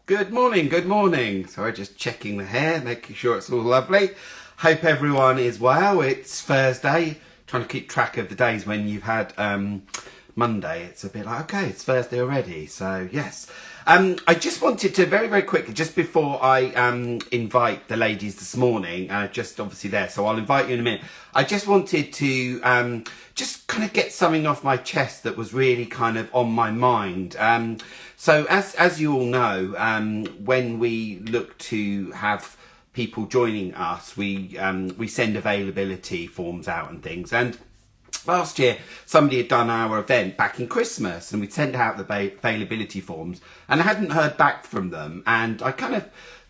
Good morning, good morning. Sorry, just checking the hair, making sure it's all lovely. Hope everyone is well. It's Thursday. Trying to keep track of the days when you've had Monday. It's a bit like, okay, it's Thursday already. So, yes. I just wanted to very quickly, just before I invite the ladies this morning, just obviously there, so I'll invite you in a minute. I just wanted to just kind of get something off my chest that was really kind of on my mind. So as you all know, when we look to have people joining us, we send availability forms out and things. And last year, somebody had done our event back in Christmas, and we'd sent out the availability forms, and I hadn't heard back from them. And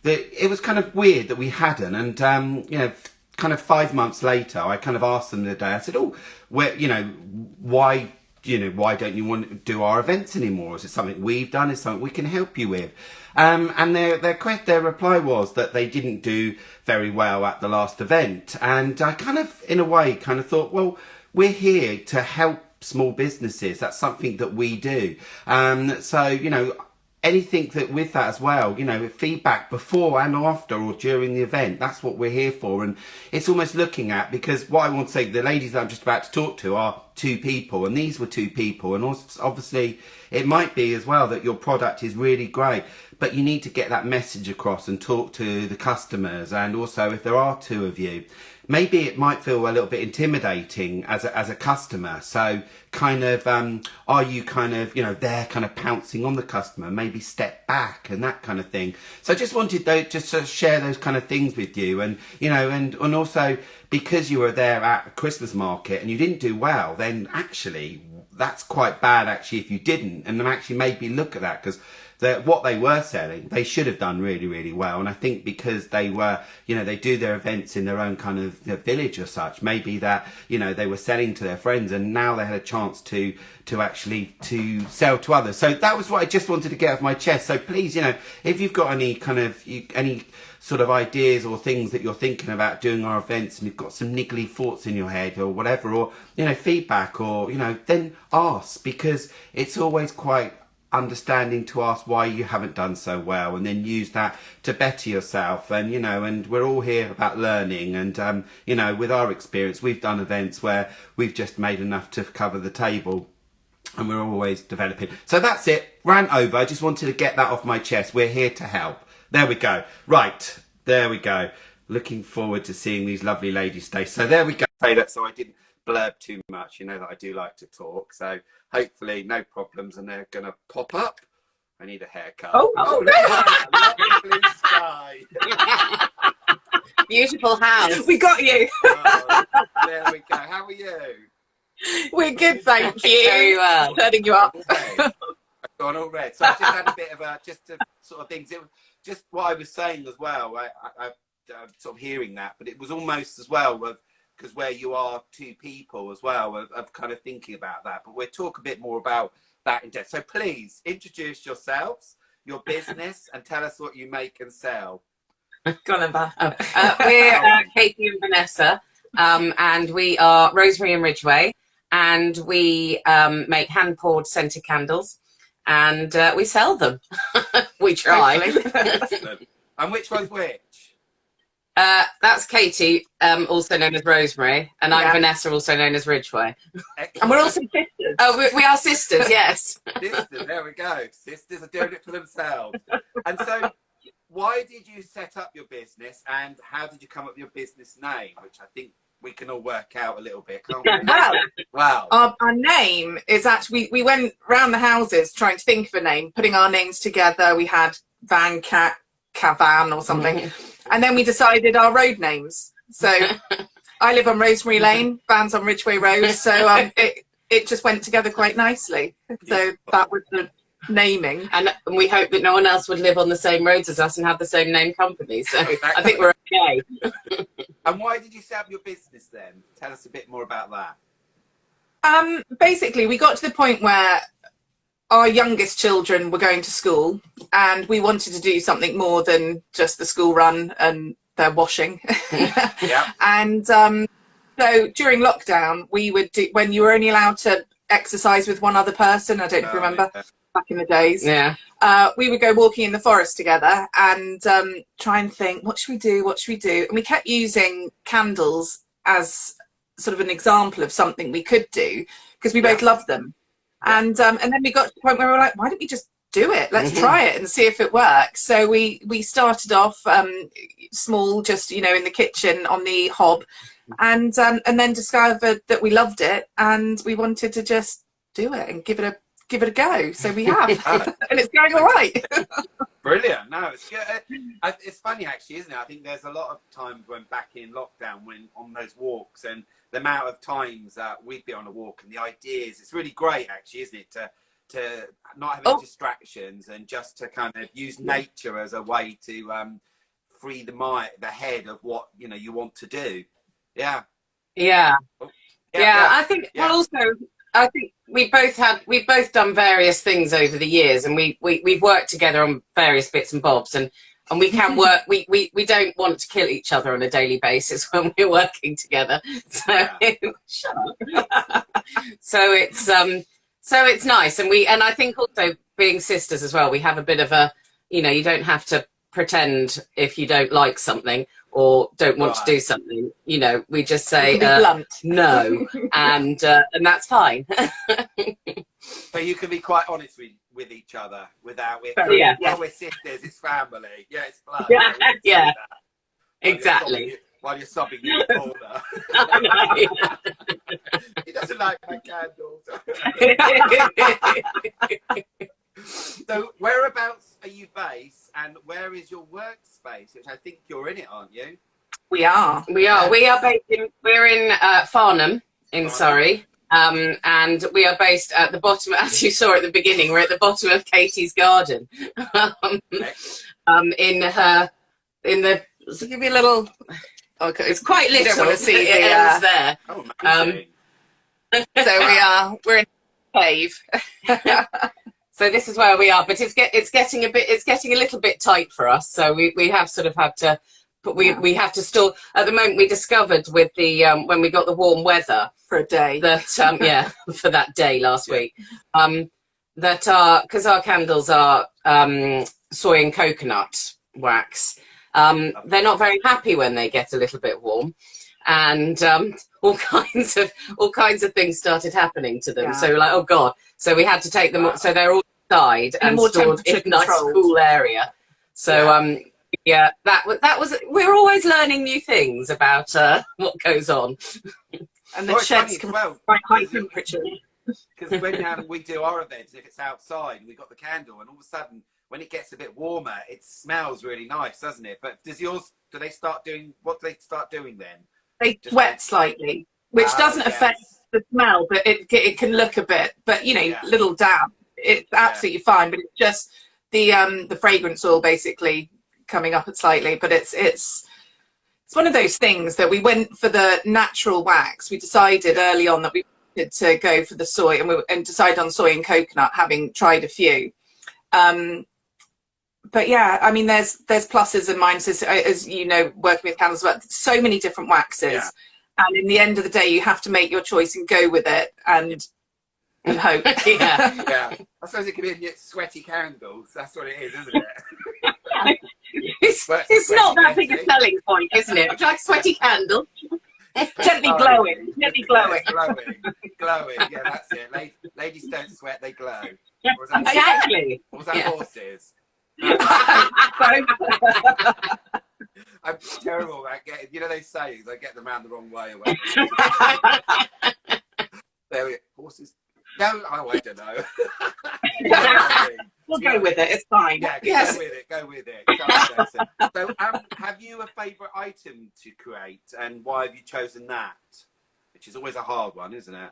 it was kind of weird that we hadn't. And kind of 5 months later, I kind of asked them the day. I said, "Oh, why don't you want to do our events anymore? Is it something we've done? Is it something we can help you with?" And their reply was that they didn't do very well at the last event. And I kind of, in a way, kind of thought, well, we're here to help small businesses. That's something that we do. Anything that with that as well, feedback before and after or during the event, that's what we're here for. And it's almost looking at, because what I want to say, the ladies that I'm just about to talk to are two people, and these were two people. And also, obviously, it might be as well that your product is really great, but you need to get that message across and talk to the customers. And also, if there are two of you, maybe it might feel a little bit intimidating as a customer. So kind of, are you kind of, there kind of pouncing on the customer, maybe step back and that kind of thing. So I just wanted to share those kind of things with you. And, and also because you were there at a Christmas market and you didn't do well, then actually that's quite bad actually if you didn't. And then actually maybe look at that, because what they were selling, they should have done really well. And I think because they were, they do their events in their own kind of village or such, maybe that, they were selling to their friends, and now they had a chance to actually to sell to others. So that was what I just wanted to get off my chest. So please, if you've got any kind of, any sort of ideas or things that you're thinking about doing our events, and you've got some niggly thoughts in your head or whatever, or, feedback, or, then ask, because it's always quite understanding to ask why you haven't done so well, and then use that to better yourself. And and we're all here about learning, and with our experience, we've done events where we've just made enough to cover the table, and we're always developing. So that's it, rant over. I just wanted to get that off my chest. We're here to help. There we go. Right, there we go. Looking forward to seeing these lovely ladies stay. So there we go. Say that so I didn't blurb too much. You know that I do like to talk, so hopefully no problems, and they're gonna pop up. I need a haircut. Oh, look at that lovely blue sky. Beautiful house. We got you. Oh, there we go. How are you? We're good, thank you. Very well. Turning you up. I've gone all red. So I just had a bit of sort of things. It was just what I was saying as well. I'm sort of hearing that, but it was almost as well of, because where you are two people as well, of kind of thinking about that. But we'll talk a bit more about that in depth. So please introduce yourselves, your business, and tell us what you make and sell. Go on, Amber. We're Katie and Vanessa, and we are Rosemary and Ridgway, and we make hand-poured scented candles, and we sell them. We try. And which one's which? That's Katie, also known as Rosemary, and I'm Vanessa, also known as Ridgway. Excellent. And we're also sisters. Oh, we are sisters, yes. Sisters, there we go. Sisters are doing it for themselves. And so, why did you set up your business, and how did you come up with your business name, which I think we can all work out a little bit, can't we? Wow. Our name is actually, we went round the houses trying to think of a name, putting our names together. We had Van Cat, Cavan or something. And then we decided our road names. So I live on Rosemary Lane, Van's on Ridgway Road. So it just went together quite nicely. So that was the naming. And we hope that no one else would live on the same roads as us and have the same name company. So I think we're okay. And why did you set up your business then? Tell us a bit more about that. Basically, we got to the point where our youngest children were going to school, and we wanted to do something more than just the school run and their washing. Yeah. And so during lockdown, we would do, when you were only allowed to exercise with one other person, I don't know if you remember. back in the days. Yeah. We would go walking in the forest together and try and think, what should we do? What should we do? And we kept using candles as sort of an example of something we could do because we both loved them. And then we got to the point where we were like, why don't we just do it? Let's try it and see if it works. So we started off small, just, you know, in the kitchen on the hob, and then discovered that we loved it and we wanted to just do it and give it a go. So we have, and it's going all right. Brilliant. No, it's good. It's funny actually, isn't it? I think there's a lot of times when back in lockdown, when on those walks, and the amount of times that we'd be on a walk and the ideas, it's really great actually, isn't it? To not have any distractions and just to kind of use nature as a way to free the head of what, you know, you want to do. Yeah. I think well, also I think we've both done various things over the years, and we've worked together on various bits and bobs, and we can work. We don't want to kill each other on a daily basis when we're working together. So shut up. So it's nice, and I think also being sisters as well, we have a bit of a, you know, you don't have to pretend if you don't like something or don't want to do something, you know, we just say no, and that's fine. So you can be quite honest with each other without it. Well, we're sisters, it's family. Yeah, it's blood. Yeah, exactly. While you're sobbing in the corner. He doesn't like my candles. So whereabouts are you based, and where is your workspace? Which I think you're in it, aren't you? We are. Yes. We're in Farnham in Surrey, and we are based at the bottom. As you saw at the beginning, we're at the bottom of Katie's garden. In the give me a little. Okay, it's quite little. You don't want to see it ends there. Oh, so we're in a cave. So this is where we are, but it's getting a little bit tight for us. So we have sort of had to, but we have to store. At the moment, we discovered with the when we got the warm weather for a day that for that day last week, that because our candles are soy and coconut wax, they're not very happy when they get a little bit warm, and all kinds of things started happeing to them. So we're like, oh god! So we had to take them. So they're all died and more stored in a nice cool area. So that was. We're always learning new things about what goes on. And the sheds can quite high temperature. Because when we do our events, if it's outside and we've got the candle, and all of a sudden when it gets a bit warmer, it smells really nice, doesn't it? But do they start doing then? They wet slightly, which doesn't affect the smell, but it can look a bit, but you know, little damp. It's absolutely fine, but it's just the fragrance oil basically coming up slightly. But it's one of those things that we went for the natural wax. We decided early on that we wanted to go for the soy, and decided on soy and coconut, having tried a few. But yeah, I mean, there's pluses and minuses, as you know, working with candles, but so many different waxes, and in the end of the day, you have to make your choice and go with it, and hope. Yeah. I suppose it could be sweaty candles. That's what it is, isn't it? It's not that big a selling point, isn't it? Would you like a sweaty candle? Gently glowing. Glowing. Yeah, that's it. Ladies don't sweat; they glow. Exactly. Or was that horses? I'm terrible at getting, you know, those sayings, I get them around the wrong way. There we go. Horses. No, I don't know. We'll go with it. It's fine. Yeah, go with it. So, have you a favourite item to create, and why have you chosen that? Which is always a hard one, isn't it?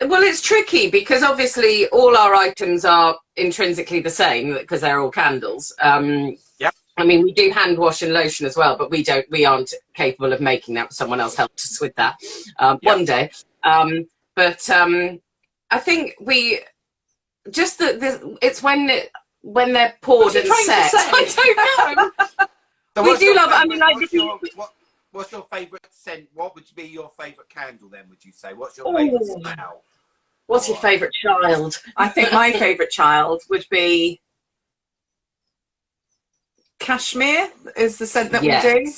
Well, it's tricky because obviously all our items are intrinsically the same because they're all candles. I mean, we do hand wash and lotion as well, but we aren't capable of making that. Someone else helped us with that one day. But I think it's when they're poured and set. I don't know. So we do love. I mean, like, what's your favourite scent? What would be your favourite candle then? Would you say? What's your favourite smell? What's your favourite child? I think my favourite child would be cashmere. Is the scent that we do,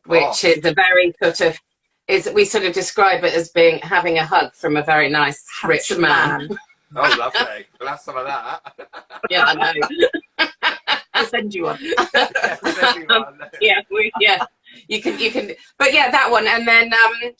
which is a very sort of we sort of describe it as having a hug from a very nice rich man. Oh, lovely. We'll have some of that. Yeah, I know. I'll send you one. Yeah, you can. But yeah, that one. And then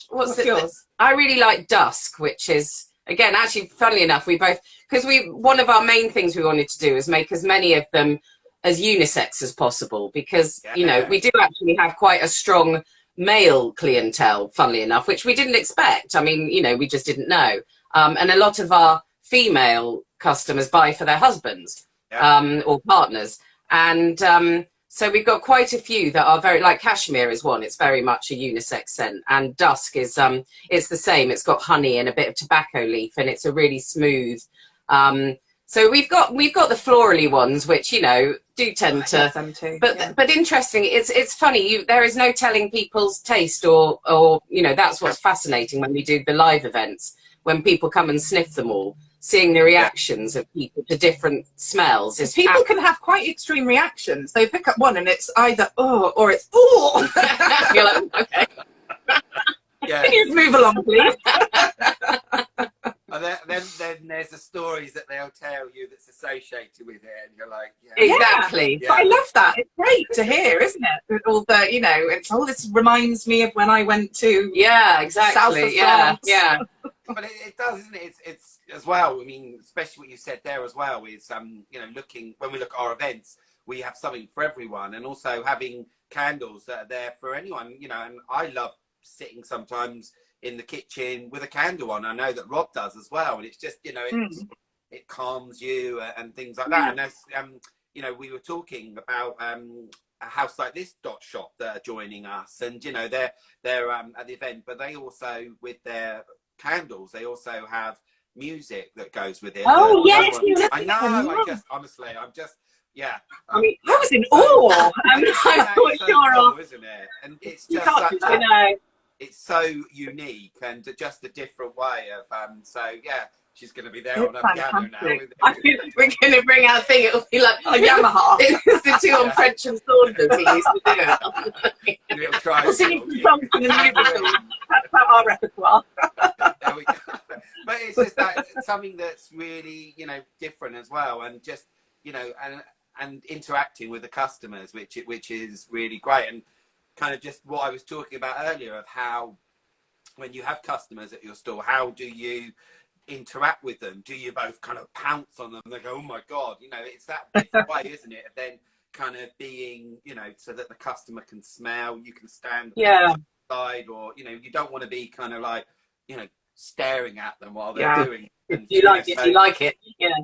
what's yours? I really like Dusk, which is again actually, funnily enough, because one of our main things we wanted to do is make as many of them as unisex as possible, because you know we do actually have quite a strong male clientele, funnily enough, which we didn't expect. I mean, you know, we just didn't know. And a lot of our female customers buy for their husbands or partners. And so we've got quite a few that are very, like cashmere is one, it's very much a unisex scent. And Dusk is, it's the same. It's got honey and a bit of tobacco leaf, and it's a really smooth. So we've got the florally ones, which, you know, do tend to, them too, but interesting. It's funny. There is no telling people's taste or you know, that's what's fascinating when we do the live events, when people come and sniff them all, seeing the reactions of people to different smells. People can have quite extreme reactions. They pick up one and it's either oh or it's oh. You're like, okay. Can you move along, please? And then there's the stories that they'll tell you that's associated with it, and you're like, exactly. But I love that. It's great to hear, isn't it? All the, you know, this reminds me of when I went to exactly. South of France. Yeah. But it does, isn't it? It's as well. I mean, especially what you said there as well is, you know, when we look at our events, we have something for everyone, and also having candles that are there for anyone. You know, and I love sitting sometimes in the kitchen with a candle on. I know that Rob does as well, and it's just, you know, it calms you and things like that. And as you know, we were talking about a house like this shop that are joining us, and you know, they're at the event, but they also, with their candles, they also have music that goes with it. Oh yes, I know. I just honestly, I'm just I mean, I was in awe. I'm not so sure cool, of, isn't it? And it's just such a, it's so unique and just a different way of so yeah, she's going to be there on a piano now. I think we're going to bring our thing. It'll be like a Yamaha. It's the two on French and Saunders he used to do it. We'll try. Singing some songs in the musical. That's our repertoire. There we go. But it's just that something that's really, you know, different as well, and just, you know, and interacting with the customers, which is really great. And kind of just what I was talking about earlier of how, when you have customers at your store, how do you interact with them? Do you both kind of pounce on them? They go, oh my God, you know, it's that different way, isn't it? Of then kind of being, you know, so that the customer can smell, you can stand side, or, you know, you don't want to be kind of like, you know, staring at them while they're doing. If you like it, you like it.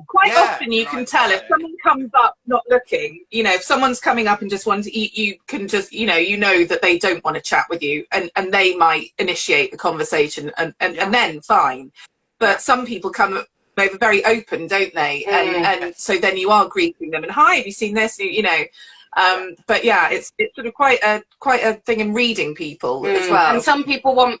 Quite often you can tell if someone comes up not looking, you know, if someone's coming up and just wants to eat, you can just, you know that they don't want to chat with you, and they might initiate the conversation and then fine. But some people come over very open, don't they? And so then you are greeting them and, hi, have you seen this? You know, but yeah, it's sort of quite a thing in reading people as well. And some people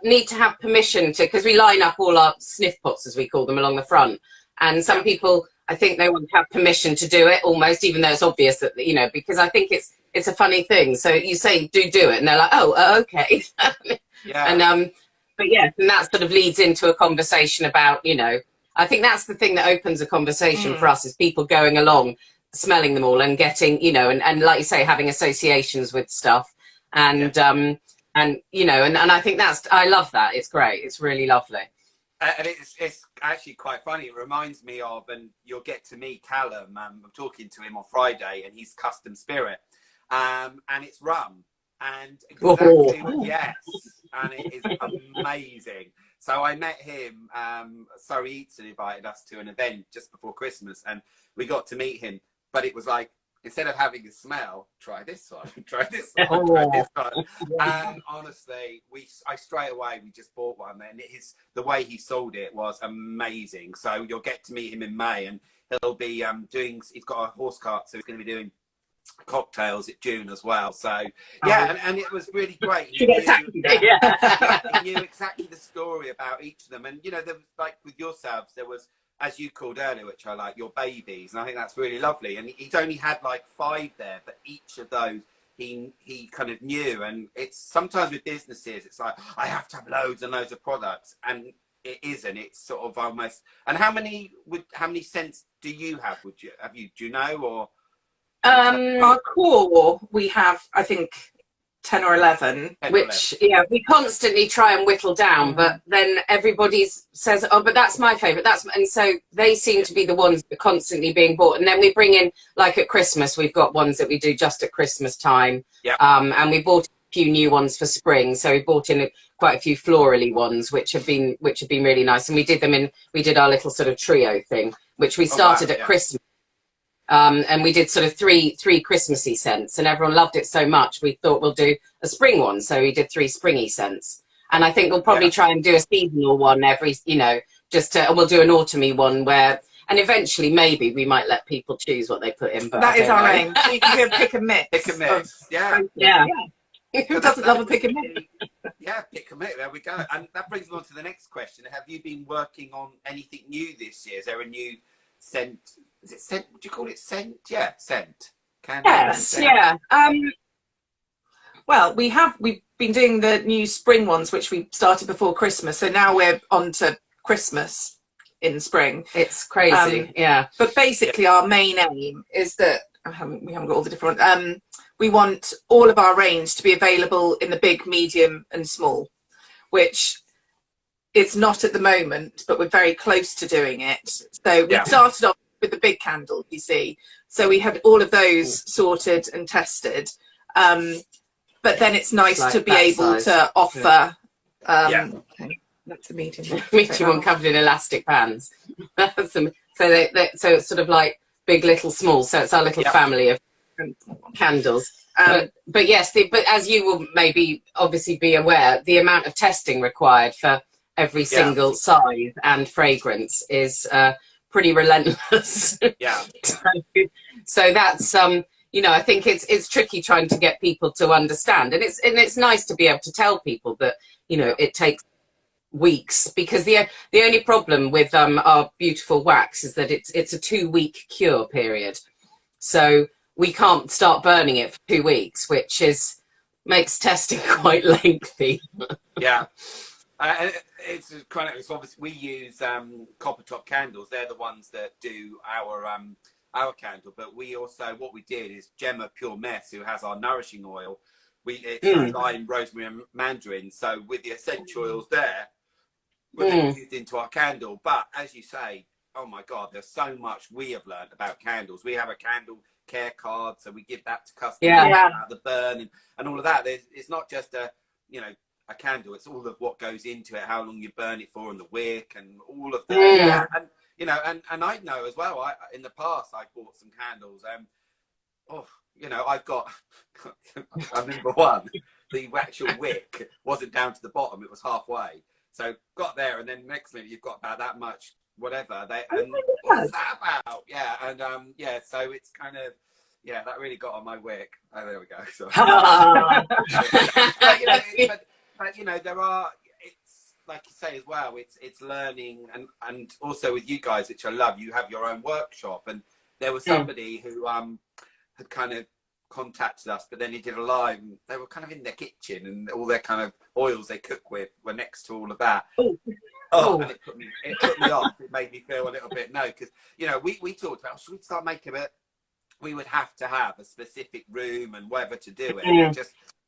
need to have permission to, because we line up all our sniff pots, as we call them, along the front, and some people, I think they want to have permission to do it almost, even though it's obvious that, you know, because I think it's a funny thing. So you say do it, and they're like, oh, okay. And but yeah, and that sort of leads into a conversation about, you know, I think that's the thing that opens a conversation for us, is people going along, smelling them all and getting, you know, and like you say, having associations with stuff, and you know, and I think I love that. It's great. It's really lovely. And it's actually quite funny. It reminds me of, and you'll get to meet Callum. I'm talking to him on Friday, and he's custom spirit, and it's rum, and yes, and it is amazing. So I met him. Surrey Eats and invited us to an event just before Christmas, and we got to meet him. But it was like, instead of having a smell, try this one, try this one, try this one. And honestly, I straight away, we just bought one, and the way he sold it was amazing. So you'll get to meet him in May, and he'll be he's got a horse cart, so he's going to be doing cocktails at June as well. So yeah, and it was really great. He knew exactly the story about each of them, and there was, like with yourselves, there was, as you called earlier, which I like, your babies, and I think that's really lovely. And he's only had like 5 there, but each of those he kind of knew. And it's sometimes with businesses, it's like, I have to have loads and loads of products, and it isn't. It's sort of almost. And how many scents do you have? Do you know, or our core, we have, I think, 10 or 11, which we constantly try and whittle down, but then everybody says, oh, but that's my favorite, and so they seem to be the ones that are constantly being bought. And then we bring in, like at Christmas, we've got ones that we do just at Christmas time, and we bought a few new ones for spring, so we bought in quite a few florally ones which have been really nice. And we did our little sort of trio thing, which we started at Christmas. And we did sort of three Christmassy scents, and everyone loved it so much we thought we'll do a spring one, so we did 3 springy scents. And I think we'll probably try and do a seasonal one every, and we'll do an autumny one and eventually maybe we might let people choose what they put in. But that is our aim. So you can pick and mix. Pick and mix. Who doesn't love a pick and mix? Yeah, pick and mix. There we go. And that brings me on to the next question. Have you been working on anything new this year? Is there a new scent? Is it scent? Would you call it scent? Yeah, scent. Yes, yeah. Well, we've been doing the new spring ones, which we started before Christmas. So now we're on to Christmas in spring. It's crazy, But basically, our main aim is that we haven't got all the different. We want all of our range to be available in the big, medium, and small, which it's not at the moment, but we're very close to doing it. So we started off with the big candles, you see. So we had all of those sorted and tested. But then it's nice to be able to offer. Okay, that's a medium. Medium one covered in elastic bands. So it's sort of like big, little, small. So it's our little family of candles. But yes, but as you will maybe obviously be aware, the amount of testing required for every single size and fragrance is pretty relentless. So that's I think it's tricky trying to get people to understand, and it's nice to be able to tell people that it takes weeks, because the only problem with our beautiful wax is that it's a 2-week cure period, so we can't start burning it for 2 weeks, which makes testing quite lengthy. It's obviously we use copper top candles. They're the ones that do our candle, but we also, what we did is Gemma Pure Mess, who has our nourishing oil, it's lime, rosemary and mandarin, so with the essential oils there we're used into our candle. But as you say, oh my god, there's so much we have learned about candles. We have a candle care card, so we give that to customers about the burn and all of that. It's not just a candle, it's all of what goes into it, how long you burn it for, and the wick and all of that. And I know as well, in the past I bought some candles, I've got I remember one, the actual wick wasn't down to the bottom, it was halfway, so got there, and then next minute you've got about that much whatever what's that about? So it's kind of that really got on my wick. Oh, there we go. But there are, it's like you say as well, it's learning, and also with you guys, which I love, you have your own workshop, and there was somebody who had kind of contacted us, but then he did a live, and they were kind of in their kitchen, and all their kind of oils they cook with were next to all of that. And it put me off. It made me feel a little bit because we talked about, should we start making it? We would have to have a specific room and whatever to do it.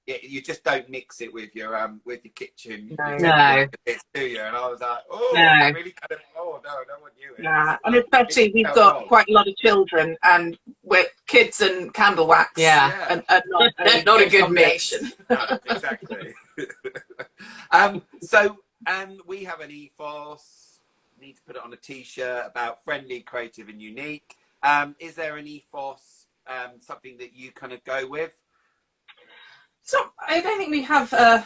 You just don't mix it with your kitchen. No. It's do you? And I was like, I really kind of, no, I want you. Yeah, and especially we've got quite a lot of children, and we're kids and candle wax. And not a good mix. No, exactly. And we have an ethos. We need to put it on a t-shirt about friendly, creative, and unique. Is there an ethos, something that you kind of go with? So I don't think we have our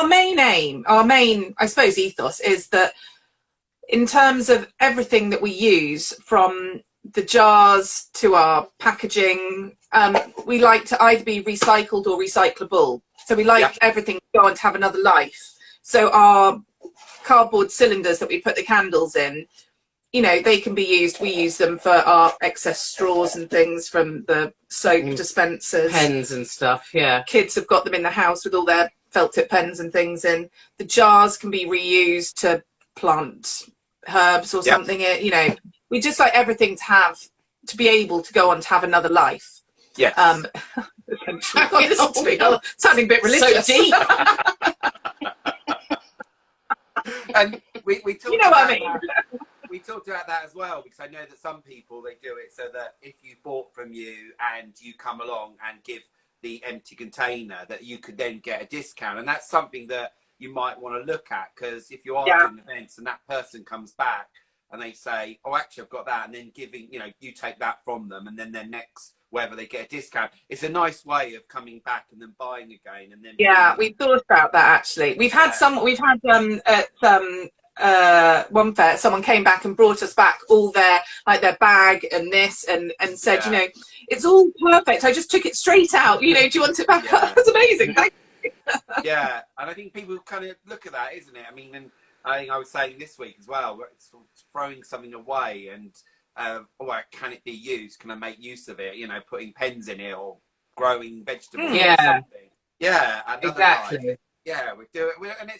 main I suppose ethos is that in terms of everything that we use, from the jars to our packaging, we like to either be recycled or recyclable. So we like everything to go on to have another life. So our cardboard cylinders that we put the candles in, you know, they can be used. We use them for our excess straws and things from the soap dispensers. Pens and stuff, yeah. Kids have got them in the house with all their felt tip pens and things in. The jars can be reused to plant herbs or something. You know, we just like everything to be able to go on to have another life. Yes. I can't listen to me. Sounding a bit religious. So deep. And we talked You know what I mean? We talked about that as well, because I know that some people, they do it so that if you bought from you and you come along and give the empty container, that you could then get a discount. And that's something that you might want to look at, because if you are doing events and that person comes back and they say, oh, actually, I've got that, and then giving, you know, you take that from them, and then their next, whether they get a discount, it's a nice way of coming back and then buying again. And then we've thought about that actually. We've had at one fair, someone came back and brought us back all their bag and this and said, you know, it's all perfect. I just took it straight out. You know, do you want it back up? That's amazing. Thank you. Yeah, and I think people kind of look at that, isn't it? I mean, and I think I was saying this week as well, it's throwing something away and can it be used? Can I make use of it? You know, putting pens in it or growing vegetables or something. Yeah, exactly. Life. Yeah, we do it, and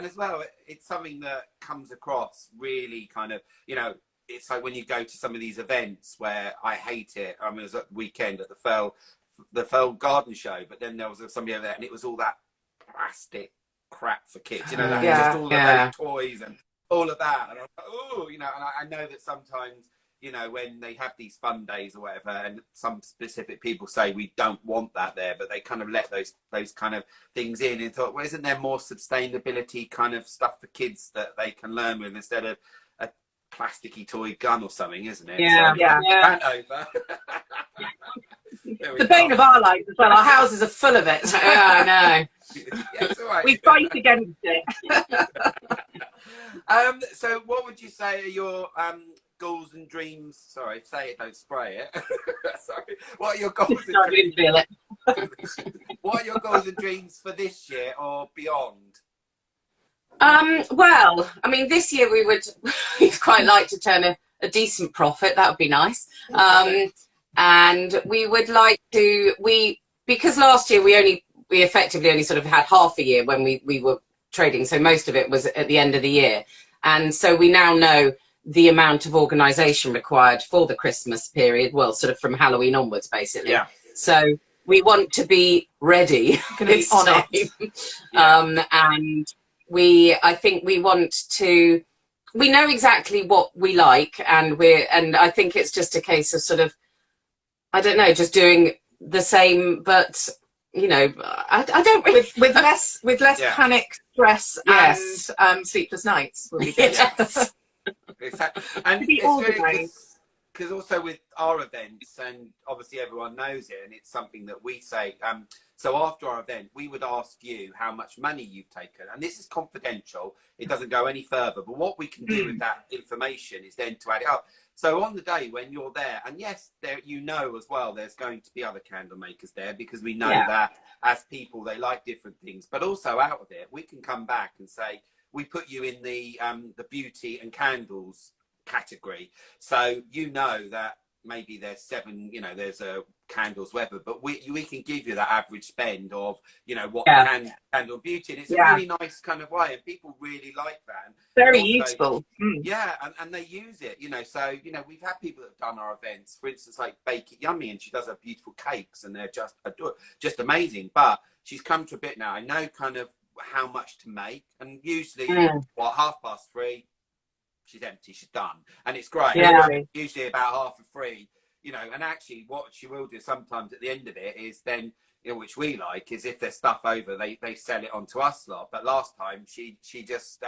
as well, it's something that comes across really kind of, you know, it's like when you go to some of these events where I hate it. I mean, it was at the weekend at the Fell Garden Show, but then there was somebody over there, and it was all that plastic crap for kids, you know, that just all of those toys and all of that, and I was like, oh, you know, and I know that sometimes, you know, when they have these fun days or whatever, and some specific people say we don't want that there, but they kind of let those kind of things in, and thought, well, isn't there more sustainability kind of stuff for kids that they can learn with instead of a plasticky toy gun or something, isn't it? Yeah, Rant over. The bane of our lives as well. Our houses are full of it. I know. It's all right. We fight against it. So what would you say are your goals and dreams? Sorry, say it, don't spray it. Sorry. What are your goals and dreams? Feel it. What are your goals and dreams for this year or beyond? Well, I mean, this year we'd quite like to turn a decent profit. That would be nice. And we would like to, because last year we effectively only sort of had half a year when we were trading. So most of it was at the end of the year. And so we now know the amount of organisation required for the Christmas period, well, sort of from Halloween onwards, basically. Yeah. So we want to be ready this time. And I think we want to, we know exactly what we like, and I think it's just a case of sort of, I don't know, just doing the same, but you know, I don't really, with less panic, stress, and sleepless nights will be good. Yes. Exactly. And it's really because also with our events, and obviously everyone knows it, and it's something that we say, so after our event we would ask you how much money you've taken, and this is confidential, it doesn't go any further, but what we can do with that information is then to add it up. So on the day when you're there, and yes, there, you know as well, there's going to be other candle makers there, because we know that as people, they like different things. But also out of it, we can come back and say, we put you in the beauty and candles category. So you know that maybe there's 7, you know, there's candles, whatever, but we can give you that average spend of, you know, what candle beauty, and it's a really nice kind of way, and people really like that. And very also, useful. Yeah, and they use it, you know. So, you know, we've had people that have done our events, for instance, like Bake It Yummy, and she does her beautiful cakes, and they're just amazing. But she's come to a bit now, I know kind of how much to make, and usually 3:30 she's empty, she's done, and it's great. Usually about 3:30, you know. And actually what she will do sometimes at the end of it is then, you know, which we like, is if there's stuff over, they sell it on to us lot. But last time she just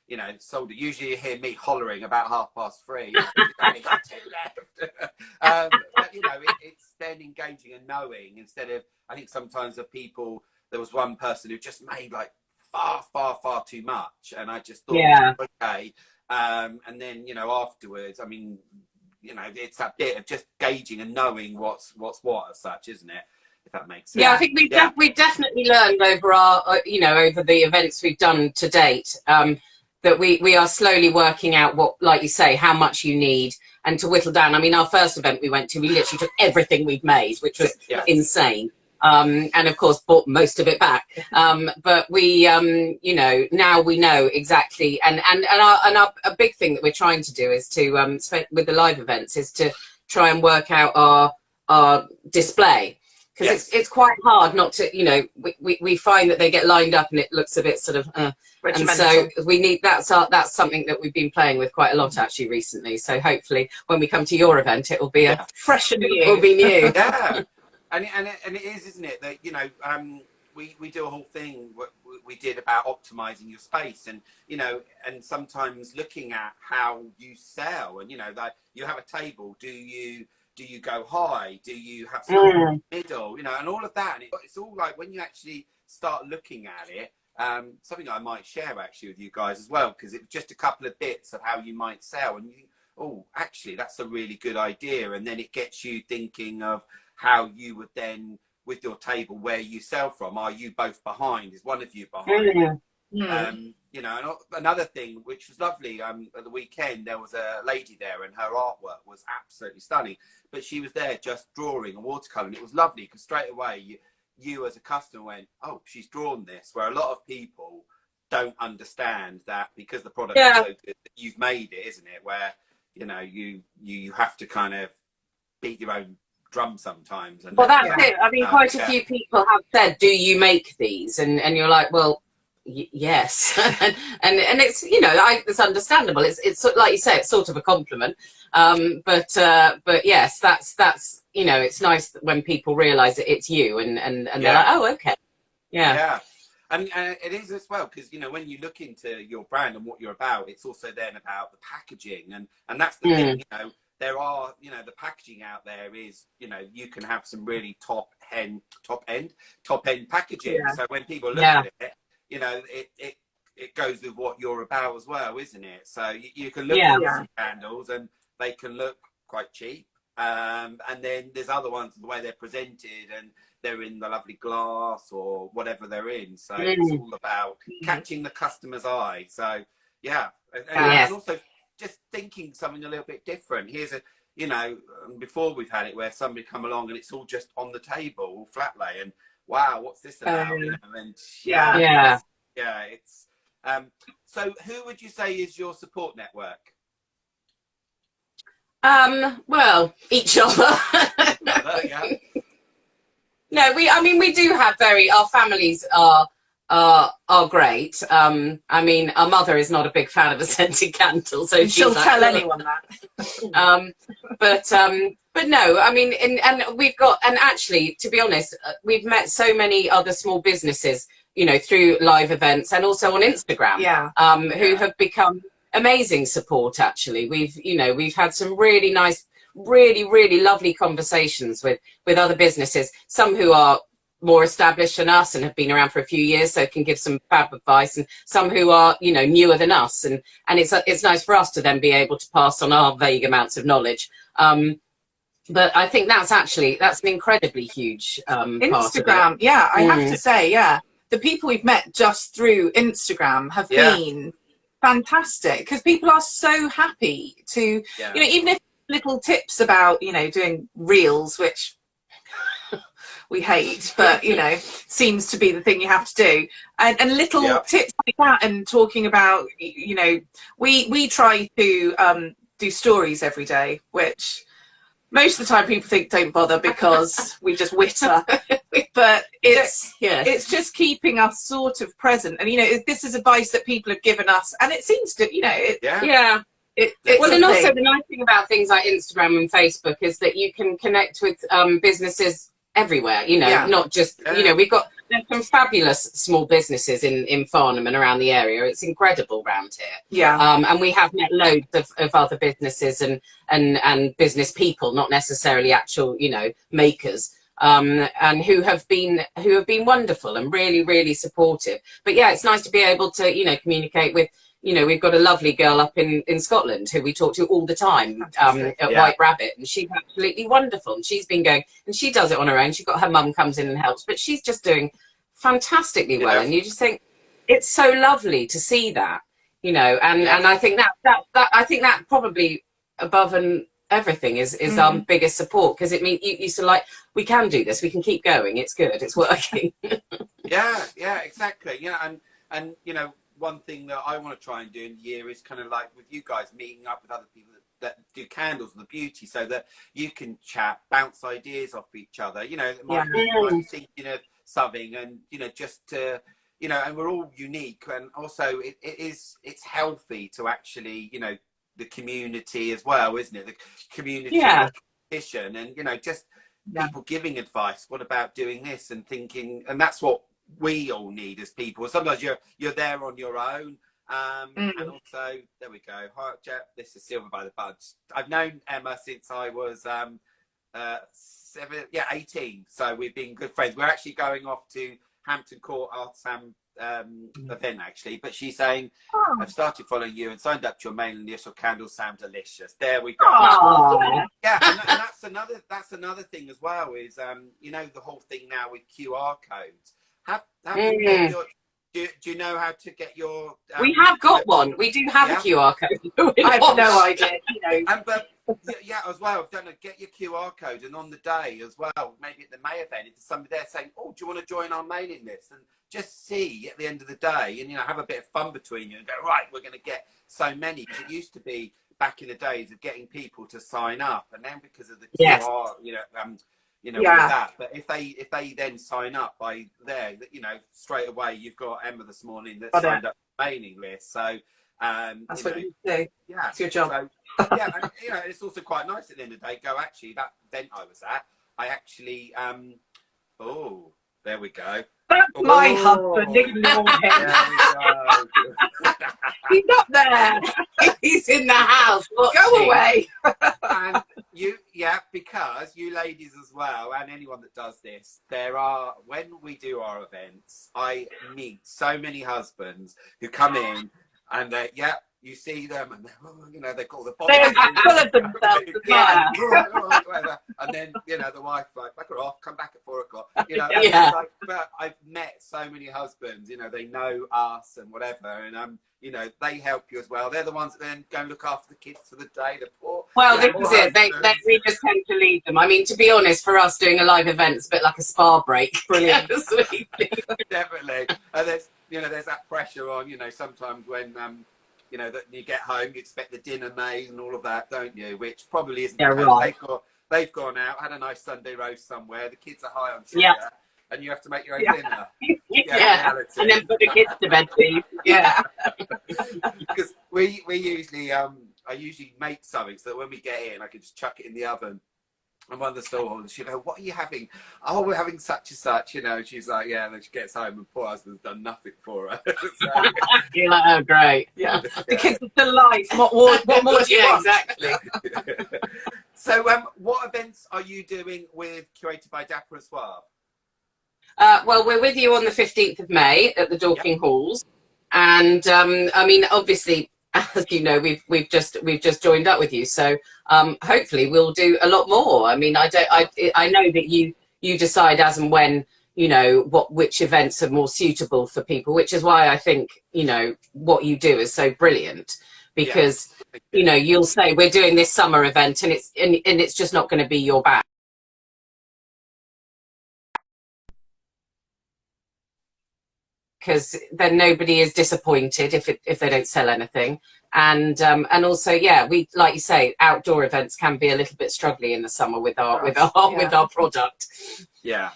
you know, sold it. Usually you hear me hollering about 3:30. Only got 2 left. But you know, it's then engaging and knowing, instead of, I think sometimes the people, there was one person who just made like far too much, and I just thought, okay. And then, you know, afterwards, I mean, you know, it's that bit of just gauging and knowing what's what as such, isn't it? If that makes sense. Yeah, I think we've definitely learned over our, you know, over the events we've done to date, that we are slowly working out what, like you say, how much you need, and to whittle down. I mean, our first event we went to, we literally took everything we'd made, which was insane. And of course bought most of it back. But we, you know, now we know exactly, and a big thing that we're trying to do is to, with the live events, is to try and work out our display. Because it's quite hard not to, you know, we find that they get lined up and it looks a bit sort of, and so we need, that's something that we've been playing with quite a lot actually recently. So hopefully when we come to your event, it will be fresh and new. It will be new. Yeah, and it is, isn't it? That, you know, we do a whole thing we did about optimizing your space, and you know, and sometimes looking at how you sell, and you know, that you have a table, do you go high? Do you have something in the middle? You know, and all of that. And it's all like when you actually start looking at it, something I might share actually with you guys as well, because it's just a couple of bits of how you might sell, and you think, oh, actually, that's a really good idea. And then it gets you thinking of how you would then, with your table, where you sell from. Are you both behind? Is one of you behind? You know, and another thing which was lovely, at the weekend there was a lady there and her artwork was absolutely stunning, but she was there just drawing and watercolour, and it was lovely because straight away you as a customer went, oh, she's drawn this, where a lot of people don't understand that because the product is so good that you've made it, isn't it? Where, you know, you have to kind of beat your own drum sometimes. And well, that's it. I mean, quite a few people have said, do you make these? And you're like, well, yes. and it's, you know, it's understandable. It's like you say, it's sort of a compliment. But yes, that's, you know, it's nice when people realize that it's you and they're like, oh, okay. Yeah. And it is as well, because, you know, when you look into your brand and what you're about, it's also then about the packaging, and that's the thing, you know. There are, you know, the packaging out there is, you know, you can have some really top end packaging. Yeah. So when people look at it, you know, it goes with what you're about as well, isn't it? So you can look at some candles and they can look quite cheap. And then there's other ones, the way they're presented, and they're in the lovely glass or whatever they're in. So it's all about catching the customer's eye. So, and also just thinking something a little bit different. Here's a, you know, before we've had it where somebody come along and it's all just on the table, all flat lay, and wow, what's this about? You know, and it's so who would you say is your support network? Well, each other. No, we do have our families are great. I mean, our mother is not a big fan of a scented candle, so she'll tell anyone that. But no, I mean, and we've got, and actually, to be honest, we've met so many other small businesses, you know, through live events and also on Instagram, who have become amazing support. Actually, we've had some really nice, really lovely conversations with other businesses, some who are more established than us and have been around for a few years, so can give some fab advice, and some who are, you know, newer than us, and it's nice for us to then be able to pass on our vague amounts of knowledge. But I think that's an incredibly huge Instagram. Yeah, I have to say, the people we've met just through Instagram have been fantastic, because people are so happy to, you know, even if little tips about, you know, doing reels, which we hate, but, you know, seems to be the thing you have to do, and little tips like that, and talking about, you know, we try to do stories every day, which most of the time people think don't bother because we just witter, but it's just keeping us sort of present, and, you know, this is advice that people have given us, and it seems to, you know, well, and also the nice thing about things like Instagram and Facebook is that you can connect with businesses everywhere, you know, not just, you know, there's some fabulous small businesses in Farnham and around the area. It's incredible around here. And we have met loads of other businesses and business people, not necessarily actual, you know, makers, and who have been wonderful and really supportive. But yeah, it's nice to be able to, you know, communicate with you know, we've got a lovely girl up in Scotland who we talk to all the time at White Rabbit, and she's absolutely wonderful. And she's been going, and she does it on her own. She's got her mum comes in and helps, but she's just doing fantastically well. And you just think it's so lovely to see that, you know. And I think that probably above and everything is our biggest support, because it means you sort of like, we can do this, we can keep going, it's good, it's working. yeah, exactly. And you know, one thing that I want to try and do in the year is kind of like with you guys, meeting up with other people that do candles and the beauty, so that you can chat, bounce ideas off each other, you know, that might be thinking of something, and you know, just to, you know, and we're all unique, and also it's healthy to actually, you know, the community as well, isn't it? The community competition, and you know, just people giving advice. What about doing this, and thinking, and that's what we all need as people. Sometimes you're there on your own, and also there we go. Hi, Jeff. This is Silver by the Buds. I've known Emma since I was 18. So we've been good friends. We're actually going off to Hampton Court Arts event actually, but she's saying, I've started following you and signed up to your mailing list. Your candles sound delicious. There we go. Yeah, and that's another thing as well, is you know, the whole thing now with QR codes. Do you know how to get your we have got one. We do have a QR code. I have no idea, you know. But as well, don't know, get your QR code, and on the day as well, maybe at the May event, if there's somebody there saying, oh, do you want to join our mailing list, and just see at the end of the day, and you know, have a bit of fun between you and go, right, we're going to get so many, because it used to be back in the days of getting people to sign up, and then because of the QR, you know, with that. But if they then sign up by there, you know, straight away you've got Emma this morning that signed up the mailing list. So that's what you do. Yeah, it's your job. So, and, you know, it's also quite nice at the end of the day. Go, actually, that event I was at, I actually oh, there we go. That's my husband. Ignore him. He's not there. He's in the house. Go away. And because you ladies as well, and anyone that does this, when we do our events, I meet so many husbands who come in and you see them, and you know, they call the body. They're full of themselves. And then, you know, the wife like, back her off, come back at 4 o'clock. You know, like, but I've met so many husbands. You know, they know us and whatever, and you know, they help you as well. They're the ones that then go and look after the kids for the day. The poor. Well, this is it. We just tend to leave them. I mean, to be honest, for us, doing a live event's a bit like a spa break. Brilliant. Definitely. And there's that pressure on. You know, sometimes when you know, that you get home, you expect the dinner made and all of that, don't you? Which probably isn't. Right. They've gone out, had a nice Sunday roast somewhere. The kids are high on sugar, and you have to make your own dinner. And then put the kids to bed, please. Yeah. Because we usually, I usually make something so that when we get in, I can just chuck it in the oven. And one of the stallholders, she'll go, what are you having? Oh, we're having such and such, you know. And she's like, yeah. And then she gets home and poor husband's done nothing for her. So, you're like, oh, great. Yeah. The kids are delight. What more do you want? Exactly. So what events are you doing with Curated by Dapper Suave? Well, we're with you on the 15th of May at the Dorking Halls. And I mean, obviously, as you know, we've just joined up with you, so hopefully we'll do a lot more. I mean, I know that you decide as and when, you know, which events are more suitable for people, which is why I think, you know, what you do is so brilliant, because you know, you'll say we're doing this summer event, and it's just not going to be your bag. Because then nobody is disappointed if they don't sell anything, and also we, like you say, outdoor events can be a little bit struggling in the summer with our product. Yeah,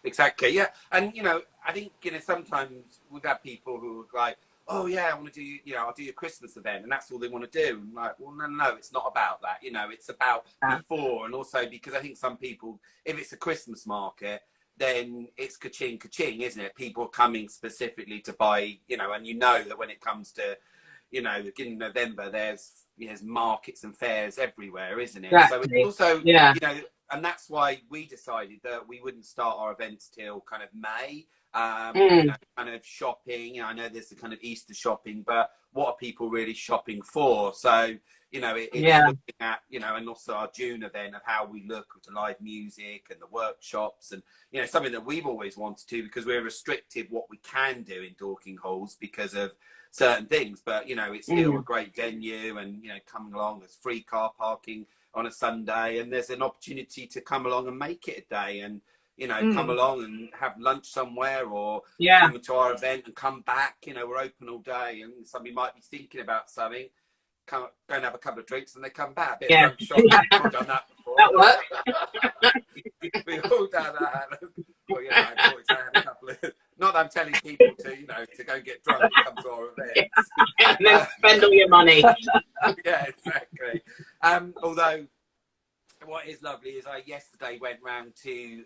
exactly. Yeah, and you know, I think, you know, sometimes we've had people who are like, oh yeah, I want to do, you know, I'll do your Christmas event, and that's all they want to do. And like, well, no, it's not about that. You know, it's about before, and also because I think some people, if it's a Christmas market, then it's ka-ching, isn't it? People are coming specifically to buy, you know, and you know that when it comes to, you know, the beginning of November, there's markets and fairs everywhere, isn't it? Exactly. So it's also, you know, and that's why we decided that we wouldn't start our events till kind of May. You know, kind of shopping. I know there's the kind of Easter shopping, but what are people really shopping for? So, you know, it's looking at, you know, and also our June event of how we look at the live music and the workshops, and, you know, something that we've always wanted to, because we're restricted what we can do in Dorking Halls because of certain things. But, you know, it's still a great venue, and, you know, coming along, there's free car parking on a Sunday, and there's an opportunity to come along and make it a day, and, you know, come along and have lunch somewhere, or come to our event and come back. You know, we're open all day, and somebody might be thinking about something, go and have a couple of drinks, and they come back. A bit of drunk shopping. We've done that before. That worked. We've all done that. Well, you know, I always had a couple of, not that I'm telling people to, you know, to go get drunk and come to our events. And then spend all your money. Yeah, exactly. Although, what is lovely is I yesterday went round to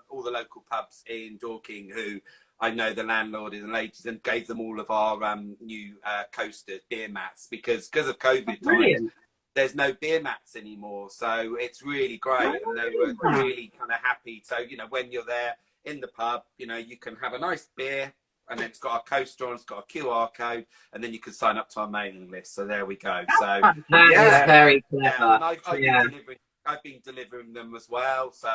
all the local pubs in Dorking, who I know the landlord and ladies, and gave them all of our new coasters, beer mats, because of COVID times, there's no beer mats anymore. So it's really great, and they were really kind of happy. So, you know, when you're there in the pub, you know, you can have a nice beer, and then it's got a coaster on, it's got a QR code, and then you can sign up to our mailing list. So there we go. So that is very clever. Yeah, and I've been delivering them as well, so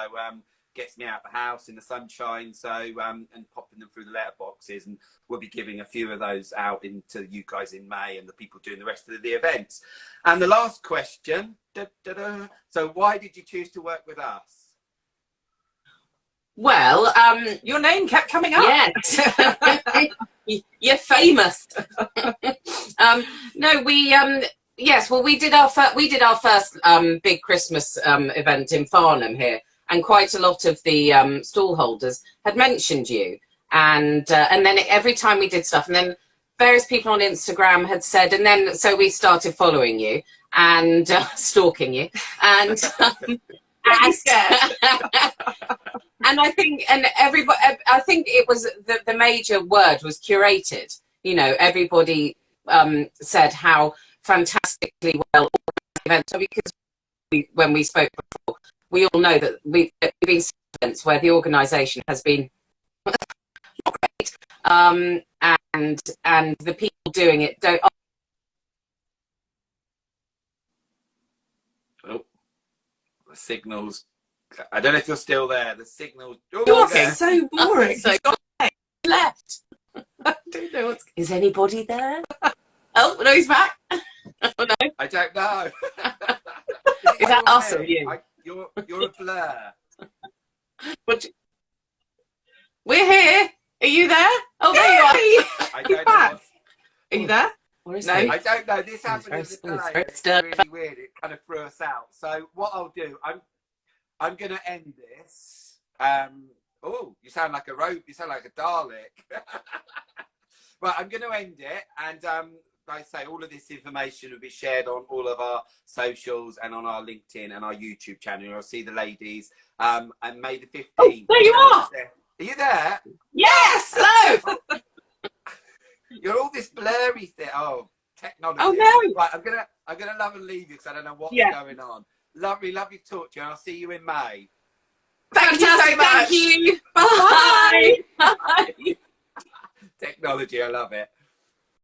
gets me out of the house in the sunshine. So and popping them through the letterboxes, and we'll be giving a few of those out into you guys in May, and the people doing the rest of the events. And the last question, so why did you choose to work with us? Well, your name kept coming up. Yes. You're famous. No, we yes, well, we did our first big Christmas event in Farnham here, and quite a lot of the stall holders had mentioned you, and then every time we did stuff, and then various people on Instagram had said, and then so we started following you and stalking you, and and I think, and everybody, I think it was the major word was curated. You know, everybody said how fantastically well events, because when we spoke before, we all know that we've been events where the organisation has been not great, and the people doing it don't. Oh, the signals. I don't know if you're still there. The signals. You're so boring. So left. I don't know what's. Is anybody there? Oh no, he's back. Oh, no. I don't know. Is that us or you? You're a blur. We're here. Are you there? Oh, there you are. I don't know. Are you there? No, I don't know. This happened the other day. It's really weird. It kind of threw us out. So what I'll do, I'm going to end this. Oh, you sound like a rope. You sound like a Dalek. Right, I'm going to end it, and like I say, all of this information will be shared on all of our socials and on our LinkedIn and our YouTube channel. You'll see the ladies. And May the 15th. Oh, there you are. Are you there? Yes. Hello. You're all this blurry thing. Oh, technology. Oh no. Right, I'm gonna love and leave you because I don't know what's going on. Lovely to talk to you, and I'll see you in May. Thank you so much. Thank you. Bye. Bye. Technology, I love it.